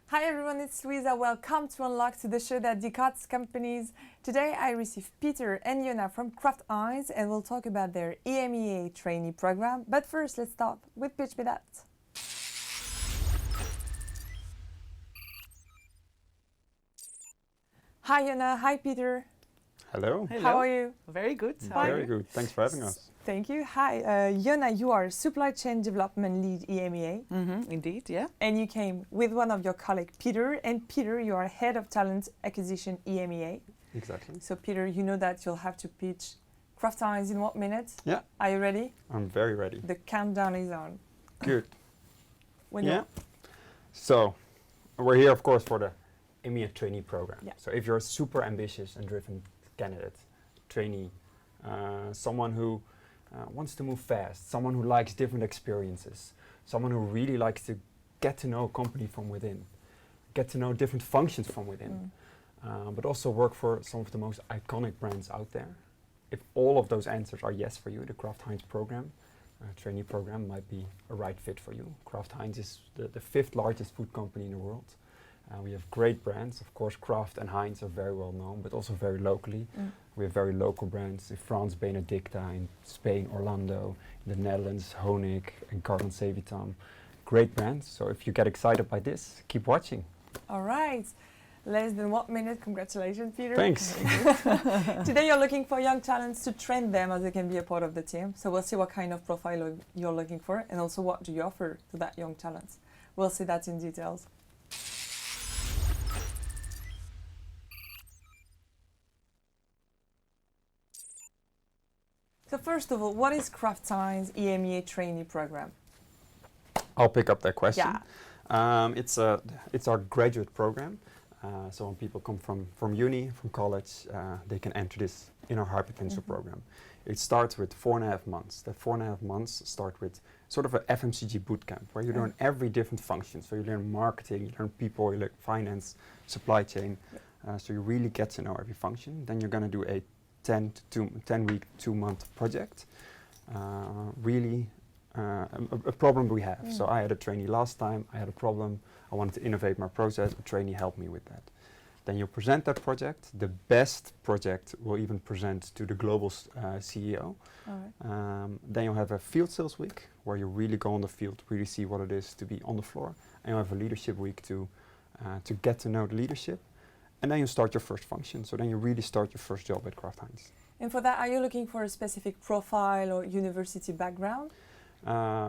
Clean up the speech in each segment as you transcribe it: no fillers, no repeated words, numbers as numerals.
Hi everyone, it's Louisa. Welcome to Unlock, to the show that decodes companies. Today I receive Peter and Jona from Kraft Heinz and we'll talk about their EMEA trainee program. But first, let's start with Pitch Me That. Hi Jona, hi Peter. Hello. Hello. How are you? Very good. Very good. Thanks for having us. Thank you. Hi, Jona, you are Supply Chain Development Lead EMEA. Indeed, yeah. And you came with one of your colleagues, Peter. And Peter, you are Head of Talent Acquisition EMEA. Exactly. So Peter, you know that you'll have to pitch Kraft Heinz in what minute? Yeah. Are you ready? I'm very ready. The countdown is on. Good. When Yeah. So, we're here, of course, for the EMEA trainee program. Yeah. So if you're a super ambitious and driven candidate, trainee, someone who wants to move fast, someone who likes different experiences, someone who really likes to get to know a company from within, get to know different functions from within, but also work for some of the most iconic brands out there. If all of those answers are yes for you, the Kraft Heinz program, trainee program might be a right fit for you. Kraft Heinz is the fifth largest food company in the world. We have great brands. Of course, Kraft and Heinz are very well known, but also very locally. We have very local brands. In France, Benedicta. In Spain, Orlando. In the Netherlands, Honig and Cardon Sevitam. Great brands. So if you get excited by this, keep watching. All right. Less than 1 minute. Congratulations, Peter. Thanks. Today you're looking for young talents to train them as they can be a part of the team. So we'll see what kind of profile you're looking for and also what do you offer to that young talent. We'll see that in details. So first of all, what is Kraft Heinz EMEA trainee program? I'll pick up that question. Yeah. It's our graduate program. So when people come from uni, from college, they can enter this in our high potential program. It starts with 4.5 months. That 4.5 months start with sort of a FMCG bootcamp where you learn every different function. So you learn marketing, you learn people, you learn finance, supply chain. So you really get to know every function. Then you're going to do a 10-week, 2-month project. Really a problem we have. So I had a trainee last time, I had a problem, I wanted to innovate my process, a trainee helped me with that. Then you present that project, the best project will even present to the global CEO. Then you'll have a field sales week where you really go on the field, really see what it is to be on the floor. And you'll have a leadership week to get to know the leadership. And then you start your first function. So then you really start your first job at Kraft Heinz. And for that, are you looking for a specific profile or university background?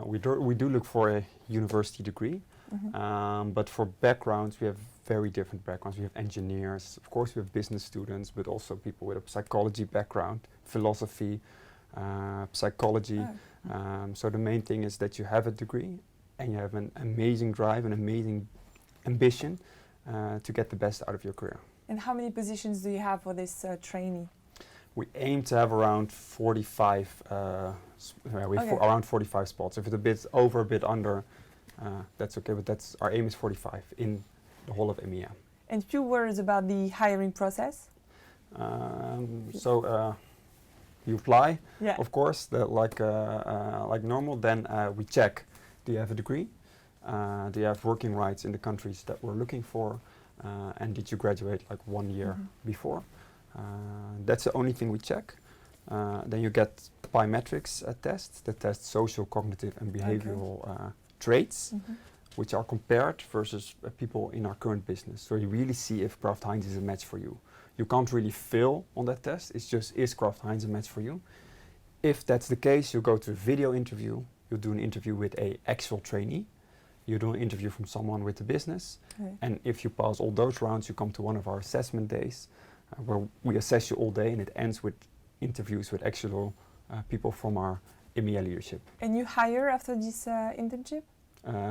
We do look for a university degree, but for backgrounds, we have very different backgrounds. We have engineers, of course we have business students, but also people with a psychology background, philosophy, psychology. So the main thing is that you have a degree and you have an amazing drive, an amazing ambition to get the best out of your career. And how many positions do you have for this trainee? We aim to have around 45. Around 45 spots. If it's a bit over, a bit under, that's okay. But our aim is 45 in the whole of EMEA. And few words about the hiring process. You apply, Yeah. of course, like normal. Then we check: do you have a degree? Do you have working rights in the countries that we're looking for? And did you graduate like 1 year before? That's the only thing we check. Then you get biometrics tests that test social, cognitive and behavioral traits, which are compared versus people in our current business. So you really see if Kraft Heinz is a match for you. You can't really fail on that test. It's just, is Kraft Heinz a match for you? If that's the case, you go to a video interview. You do an interview with an actual trainee. You do an interview from someone with the business. And if you pass all those rounds, you come to one of our assessment days where we assess you all day, and it ends with interviews with actual people from our EMEA leadership. And you hire after this internship?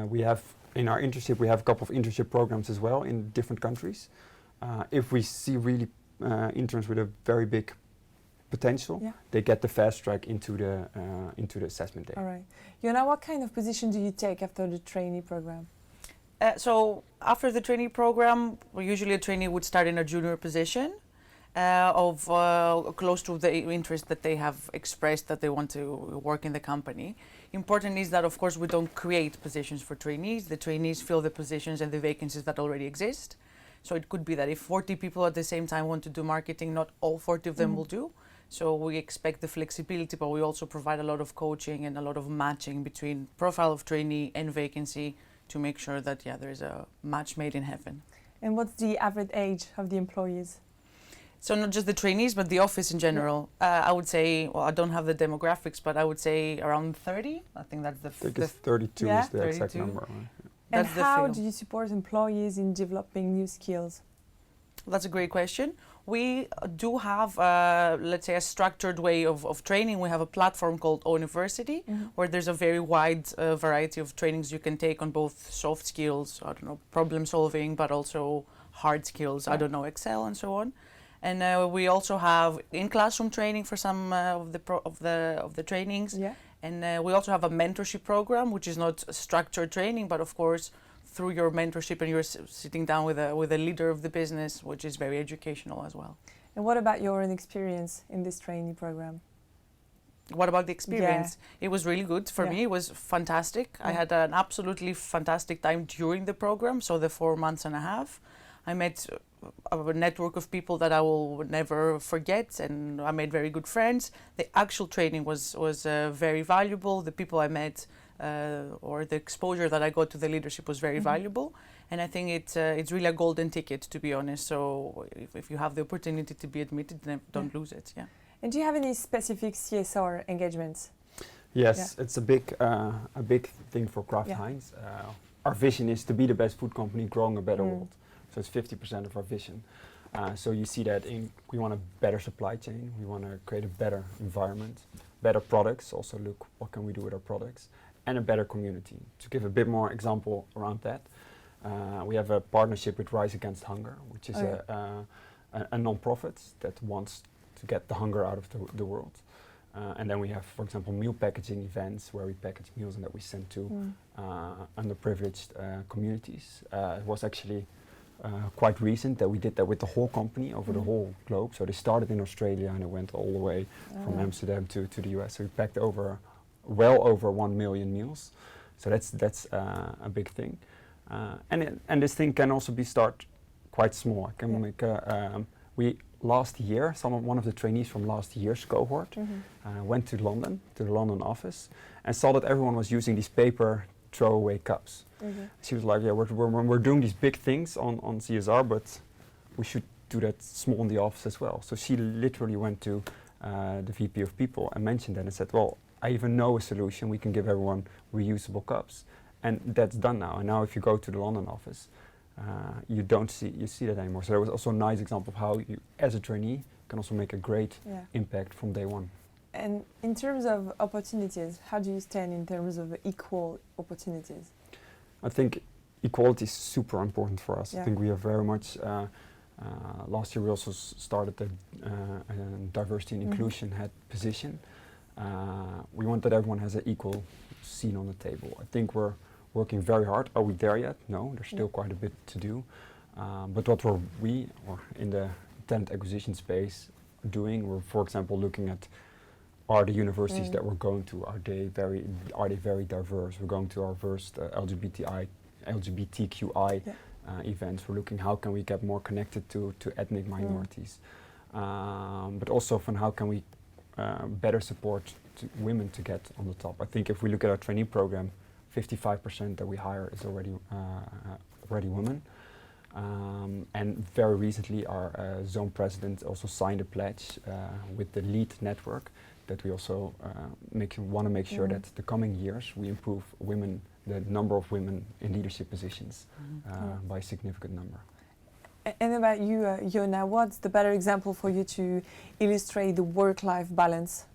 We have, in our internship, we have a couple of internship programs as well in different countries. If we see really interns with a very big potential, they get the fast track into the assessment day. All right. Jona, what kind of position do you take after the trainee program? So after the trainee program, usually a trainee would start in a junior position. of close to the interest that they have expressed that they want to work in the company. Important is that, of course, we don't create positions for trainees. The trainees fill the positions and the vacancies that already exist. So it could be that if 40 people at the same time want to do marketing, not all 40 of them will do. So we expect the flexibility, but we also provide a lot of coaching and a lot of matching between profile of trainee and vacancy to make sure that, there is a match made in heaven. And what's the average age of the employees? So not just the trainees, but the office in general. I would say, I don't have the demographics, but I would say around 30. I think that's the... I think it's 32 is the 32. exact number. Right? And That's the how field. do you support employees in developing new skills? That's a great question. We do have, let's say, a structured way of training. We have a platform called University, where there's a very wide variety of trainings you can take on both soft skills, problem solving, but also hard skills, Excel and so on. And we also have in-classroom training for some of the trainings. Yeah. And we also have a mentorship program, which is not structured training, but of course, through your mentorship and you're sitting down with a leader of the business, which is very educational as well. And what about your own experience in this trainee program? What about the experience? It was really good for me. It was fantastic. I had an absolutely fantastic time during the program, so the 4 months and a half. I met a network of people that I will never forget, and I made very good friends. The actual training was very valuable. The people I met or the exposure that I got to the leadership was very valuable. And I think it's really a golden ticket, to be honest. So if you have the opportunity to be admitted, then don't lose it. Yeah. And do you have any specific CSR engagements? Yes, it's a big thing for Kraft Heinz. Our vision is to be the best food company growing a better world. So it's 50% of our vision. So you see that we want a better supply chain. We want to create a better environment, better products. Also look, what can we do with our products? And a better community. To give a bit more example around that, we have a partnership with Rise Against Hunger, which is a non-profit that wants to get the hunger out of the world. And then we have, for example, meal packaging events where we package meals and that we send to underprivileged communities. It was actually quite recent that we did that with the whole company over the whole globe. So they started in Australia and it went all the way from Amsterdam to the US. So we packed well over 1 million meals. So that's a big thing. And this thing can also be start quite small. I can make last year, one of the trainees from last year's cohort went to the London office, and saw that everyone was using these paper throwaway cups. She was like, we're doing these big things on CSR, but we should do that small in the office as well. So she literally went to the VP of People and mentioned that and said, well, I even know a solution. We can give everyone reusable cups. And that's done now. And now if you go to the London office, you see that anymore. So that was also a nice example of how you, as a trainee, can also make a great impact from day one. And in terms of opportunities, how do you stand in terms of equal opportunities? I think equality is super important for us. I think we are very much, last year we also started the diversity and inclusion head position. We want that everyone has an equal seat on the table. I think we're working very hard. Are we there yet? No, there's still quite a bit to do. But what we in the talent acquisition space doing, we're, for example, looking at are the universities that we're going to, are they very diverse? We're going to our first LGBTQI events. We're looking how can we get more connected to ethnic minorities, but also from how can we better support women to get on the top. I think if we look at our trainee program, 55% that we hire is already women. And very recently our zone president also signed a pledge with the LEAD network that we also want to make sure that the coming years we improve the number of women in leadership positions by a significant number. And about you, Jona, what's the better example for you to illustrate the work-life balance?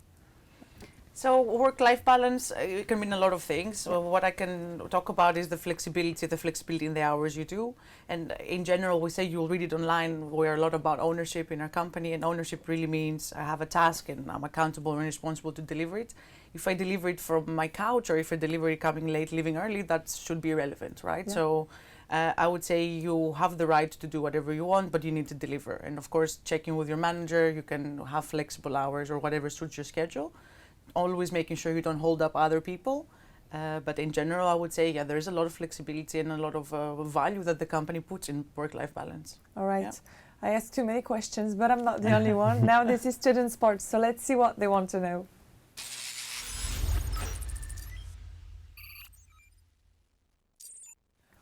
So work-life balance, it can mean a lot of things. So what I can talk about is the flexibility in the hours you do. And in general, we say you'll read it online. We're a lot about ownership in our company, and ownership really means I have a task and I'm accountable and responsible to deliver it. If I deliver it from my couch or if I deliver it coming late, leaving early, that should be irrelevant, right? So I would say you have the right to do whatever you want, but you need to deliver. And of course, checking with your manager, you can have flexible hours or whatever suits your schedule. Always making sure you don't hold up other people. But in general, I would say, yeah, there is a lot of flexibility and a lot of value that the company puts in work-life balance. All right. Yeah. I asked too many questions, but I'm not the only one. Now this is student sports, so let's see what they want to know.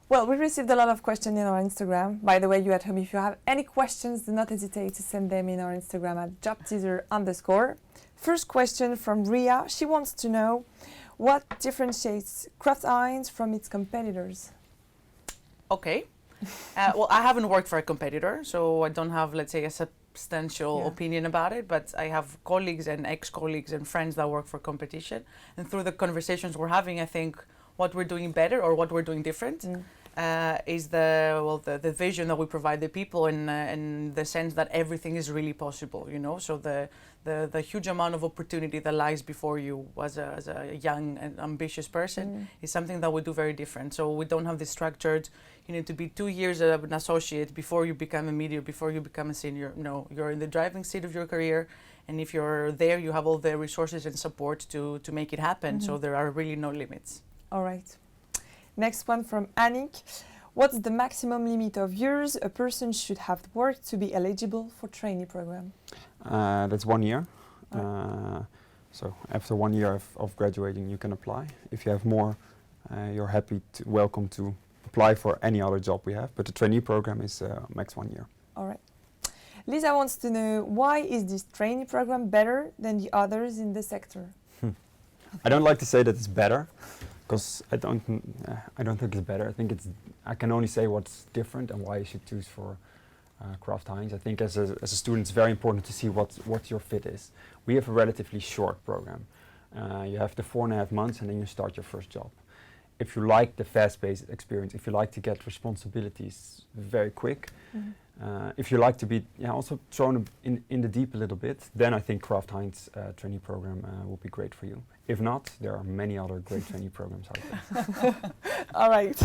Well, we received a lot of questions in our Instagram. By the way, you at home, if you have any questions, do not hesitate to send them in our Instagram at JobTeaser_. First question from Ria. She wants to know what differentiates Kraft Heinz from its competitors. Okay. Well, I haven't worked for a competitor, so I don't have, let's say, a substantial opinion about it, but I have colleagues and ex-colleagues and friends that work for competition. And through the conversations we're having, I think what we're doing better or what we're doing different is the vision that we provide the people in the sense that everything is really possible, you know. So the huge amount of opportunity that lies before you as a young and ambitious person is something that we do very different. So we don't have this structured, you need to be 2 years an associate before you become a media, before you become a senior. No, you're in the driving seat of your career. And if you're there, you have all the resources and support to make it happen. So there are really no limits. All right. Next one from Anik. What's the maximum limit of years a person should have worked to be eligible for trainee program? That's 1 year. So after 1 year of graduating, you can apply. If you have more, you're welcome to apply for any other job we have. But the trainee program is max 1 year. All right. Lisa wants to know, why is this trainee program better than the others in the sector? I don't like to say that it's better, because I don't think it's better. I can only say what's different and why you should choose for Kraft Heinz. I think as a student, it's very important to see what your fit is. We have a relatively short program. You have the 4.5 months and then you start your first job. If you like the fast-paced experience, if you like to get responsibilities very quick, if you like to be also thrown in the deep a little bit, then I think Kraft Heinz trainee program will be great for you. If not, there are many other great trainee programs out there. All right.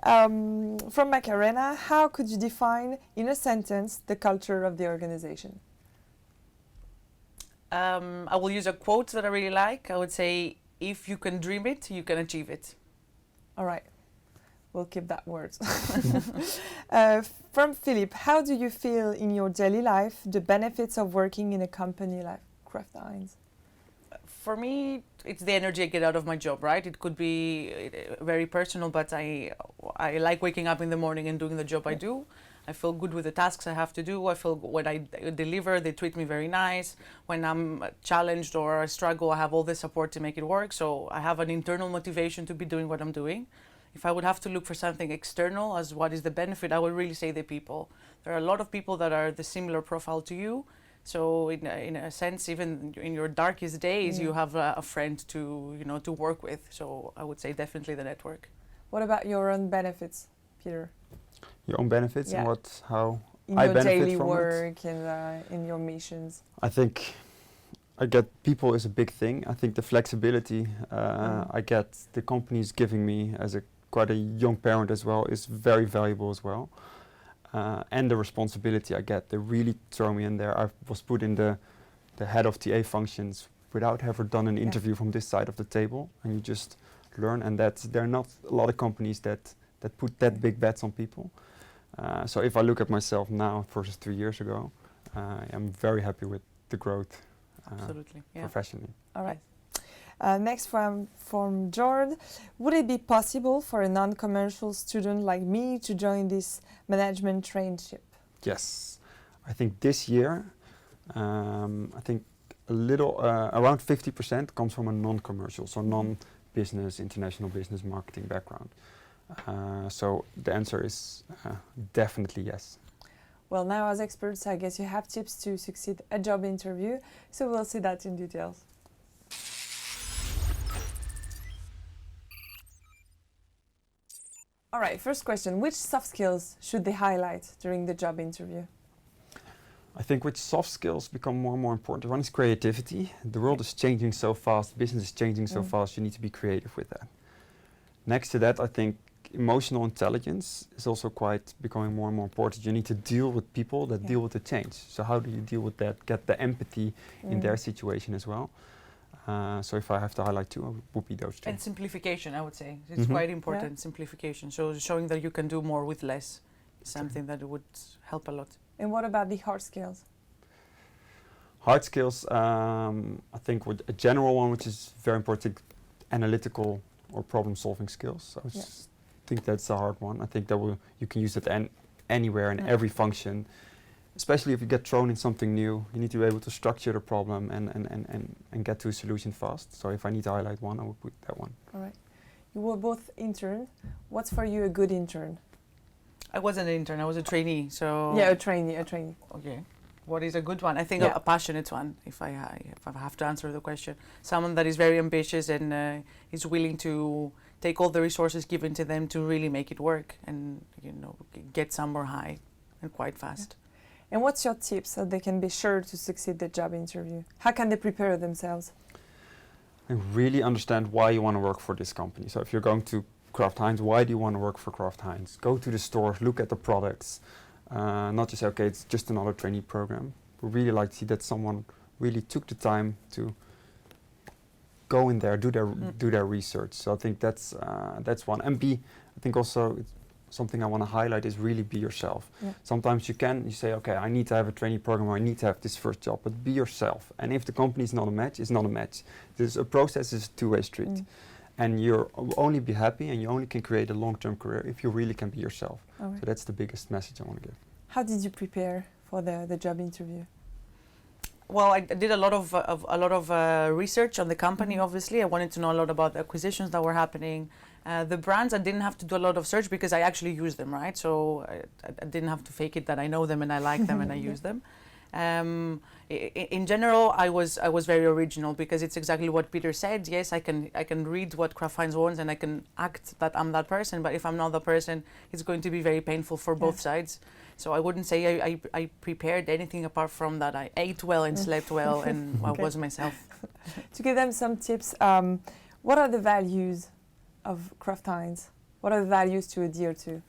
From Macarena, how could you define in a sentence the culture of the organization? I will use a quote that I really like. I would say, if you can dream it, you can achieve it. All right. We'll keep that word. From Philip, how do you feel in your daily life the benefits of working in a company like Kraft Heinz? For me, it's the energy I get out of my job, right? It could be very personal, but I like waking up in the morning and doing the job I do. I feel good with the tasks I have to do. I feel when I deliver, they treat me very nice. When I'm challenged or I struggle, I have all the support to make it work. So I have an internal motivation to be doing what I'm doing. If I would have to look for something external as what is the benefit, I would really say the people. There are a lot of people that are the similar profile to you. So in a sense, even in your darkest days, you have a friend to work with. So I would say definitely the network. What about your own benefits, Peter? Your own benefits and how in I your benefit daily from work and in your missions? I think I get people is a big thing. I think the flexibility I get the company is giving me as quite a young parent as well is very valuable as well. And the responsibility I get, they really throw me in there. I was put in the head of TA functions without ever done an interview from this side of the table, and you just learn. And there are not a lot of companies that put that big bets on people. So if I look at myself now versus 3 years ago, I'm very happy with the growth professionally. All right. Next from Jord, would it be possible for a non-commercial student like me to join this management traineeship? Yes, I think this year, I think a little around 50% comes from a non-commercial, so non-business, international business marketing background. So the answer is definitely yes. Well, now as experts, I guess you have tips to succeed a job interview, so we'll see that in details. All right, first question, which soft skills should they highlight during the job interview? I think which soft skills become more and more important. One is creativity. The world is changing so fast, business is changing so fast, you need to be creative with that. Next to that, I think emotional intelligence is also quite becoming more and more important. You need to deal with people that deal with the change. So how do you deal with that? Get the empathy in their situation as well. So if I have to highlight two, it would be those two. And simplification, I would say. It's quite important, simplification. So showing that you can do more with less is something that would help a lot. And what about the hard skills? Hard skills, I think a general one which is very important, analytical or problem-solving skills. I think that's a hard one. I think that you can use it anywhere in every function. Especially if you get thrown in something new, you need to be able to structure the problem and get to a solution fast. So if I need to highlight one, I would put that one. All right. You were both interns. What's for you a good intern? I wasn't an intern, I was a trainee, so... Yeah, a trainee. Okay. What is a good one? I think a passionate one, if I have to answer the question. Someone that is very ambitious and is willing to take all the resources given to them to really make it work and, get somewhere high and quite fast. Yeah. And what's your tips so they can be sure to succeed the job interview? How can they prepare themselves? And really understand why you want to work for this company. So if you're going to Kraft Heinz, why do you want to work for Kraft Heinz? Go to the stores, look at the products. Not just say, okay, it's just another trainee program. We really like to see that someone really took the time to go in there, do their research. So I think that's one. And B, I think also something I want to highlight is really be yourself. Yeah. Sometimes you say, okay, I need to have a trainee program, or I need to have this first job, but be yourself. And if the company is not a match, it's not a match. This process is a two-way street. And you'll only be happy and you only can create a long-term career if you really can be yourself. Right. So that's the biggest message I want to give. How did you prepare for the job interview? Well, I did a lot of research on the company, obviously. I wanted to know a lot about the acquisitions that were happening. The brands, I didn't have to do a lot of search because I actually use them, right? So I didn't have to fake it that I know them and I like them and I use them. In general, I was very original because it's exactly what Peter said. Yes, I can read what Kraft Heinz wants and I can act that I'm that person. But if I'm not the person, it's going to be very painful for both sides. So I wouldn't say I prepared anything apart from that. I ate well and slept well and I was myself. To give them some tips, what are the values of Kraft Heinz? What are the values to adhere to?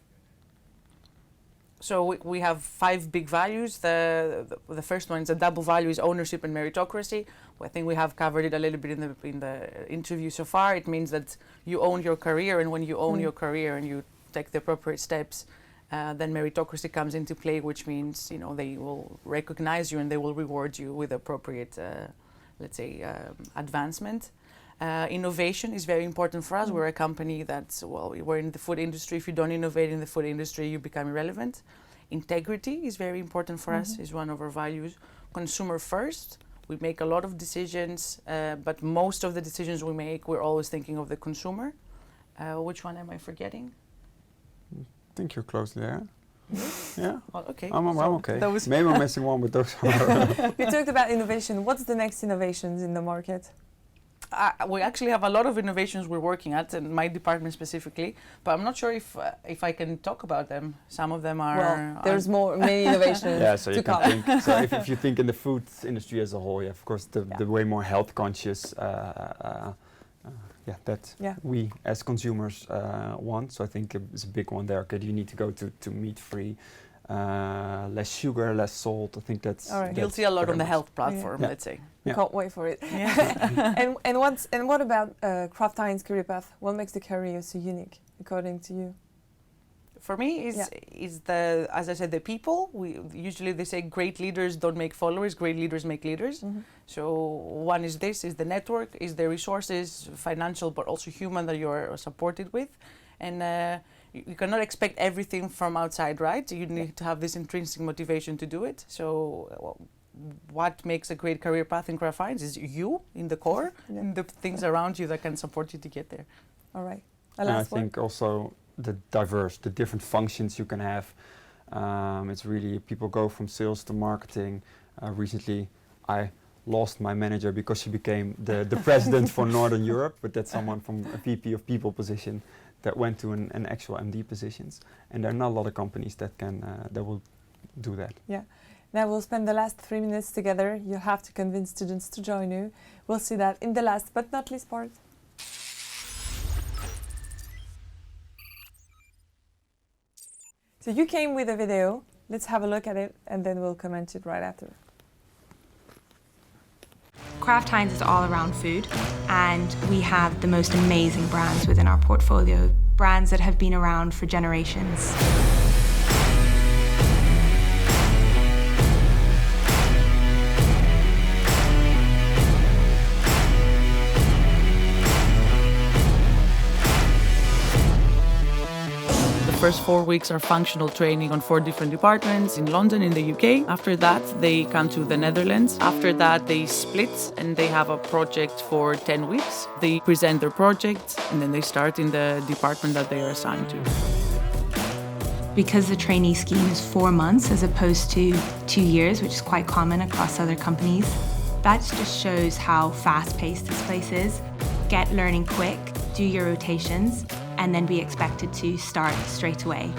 So we have 5 big values. The first one is a double value is ownership and meritocracy. I think we have covered it a little bit in the interview so far. It means that you own your career, and when you own your career and you take the appropriate steps, then meritocracy comes into play, which means they will recognize you and they will reward you with appropriate, advancement. Innovation is very important for us. We're a company we're in the food industry. If you don't innovate in the food industry, you become irrelevant. Integrity is very important for us, is one of our values. Consumer first. We make a lot of decisions, but most of the decisions we make, we're always thinking of the consumer. Which one am I forgetting? I think you're close there. Yeah. Well, okay. I'm okay. Maybe I'm missing one, but those are... We talked about innovation. What's the next innovations in the market? We actually have a lot of innovations we're working at, in my department specifically, but I'm not sure if I can talk about them. Some of them are... Well, there's many innovations so you can think. So if you think in the food industry as a whole, of course, the way more health conscious, we as consumers want. So I think it's a big one there. Okay, you need to go to meat-free, less sugar, less salt. I think that's... All right. You'll see a lot on the health platform, let's say. Yeah. Can't wait for it. Yeah. and what about Kraft Heinz career path? What makes the career so unique, according to you? For me, is the, as I said, the people. Usually they say great leaders don't make followers, great leaders make leaders. So one is the network, is the resources, financial but also human, that you're supported with. And you cannot expect everything from outside, right? You need to have this intrinsic motivation to do it. So what makes a great career path in Kraft Heinz is you in the core, and the things around you that can support you to get there. All right. I think also the different functions you can have. It's really, people go from sales to marketing. Recently, I lost my manager because she became the president for Northern Europe, but that's someone from a VP of people position that went to an actual MD positions. And there are not a lot of companies that will do that. Yeah. Now we'll spend the last 3 minutes together. You have to convince students to join you. We'll see that in the last but not least part. So you came with a video. Let's have a look at it and then we'll comment it right after. Kraft Heinz is all around food, and we have the most amazing brands within our portfolio, brands that have been around for generations. The first 4 weeks are functional training on 4 different departments in London, in the UK. After that, they come to the Netherlands. After that, they split and they have a project for 10 weeks. They present their project and then they start in the department that they are assigned to. Because the trainee scheme is 4 months as opposed to 2 years, which is quite common across other companies, that just shows how fast-paced this place is. Get learning quick, do your rotations, and then be expected to start straight away.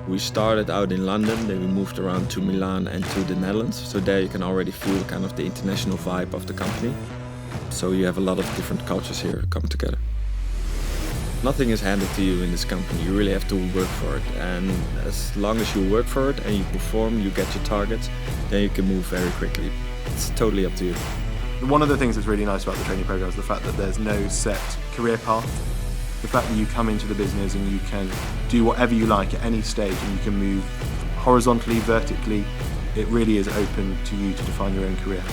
We started out in London, then we moved around to Milan and to the Netherlands. So there you can already feel kind of the international vibe of the company. So you have a lot of different cultures here come together. Nothing is handed to you in this company, you really have to work for it. And as long as you work for it and you perform, you get your targets, then you can move very quickly. It's totally up to you. One of the things that's really nice about the trainee program is the fact that there's no set career path. The fact that you come into the business and you can do whatever you like at any stage and you can move horizontally, vertically, it really is open to you to define your own career.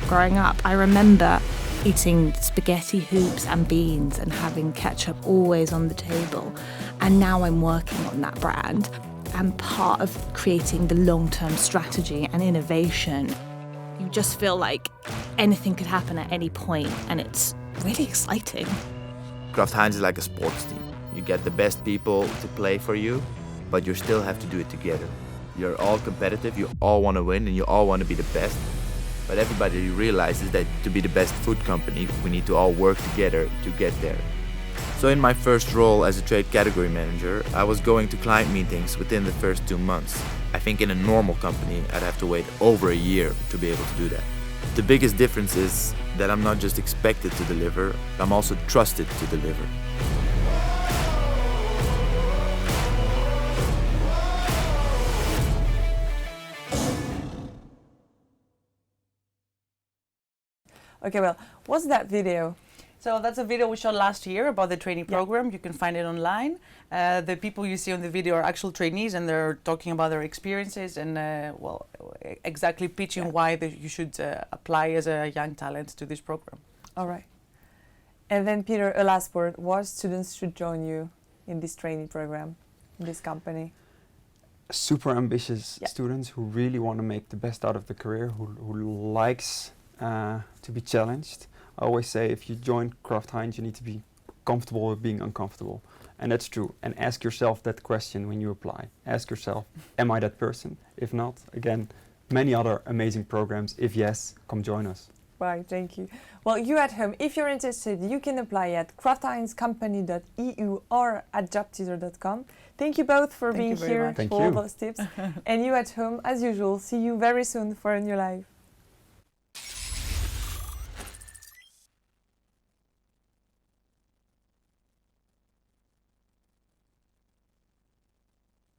Growing up, I remember eating spaghetti hoops and beans and having ketchup always on the table. And now I'm working on that brand. And part of creating the long-term strategy and innovation, you just feel like anything could happen at any point, and it's really exciting. Kraft Heinz is like a sports team. You get the best people to play for you, but you still have to do it together. You're all competitive, you all want to win, and you all want to be the best. But everybody realizes that to be the best food company, we need to all work together to get there. So in my first role as a trade category manager, I was going to client meetings within the first 2 months. I think in a normal company, I'd have to wait over a year to be able to do that. The biggest difference is that I'm not just expected to deliver, I'm also trusted to deliver. Okay, well, what's that video? So that's a video we shot last year about the trainee program. You can find it online. The people you see on the video are actual trainees, and they're talking about their experiences and exactly pitching why you should apply as a young talent to this program. All right. And then Peter, a last word. What students should join you in this trainee program, in this company? Super ambitious students who really want to make the best out of the career, who likes to be challenged. I always say if you join Kraft Heinz, you need to be comfortable with being uncomfortable. And that's true. And ask yourself that question when you apply. Ask yourself, am I that person? If not, again, many other amazing programs. If yes, come join us. Right, thank you. Well, you at home, if you're interested, you can apply at kraftheinzcompany.eu or at JobTeaser.com. Thank you both for being here, for all those tips. And you at home, as usual, see you very soon for a new live.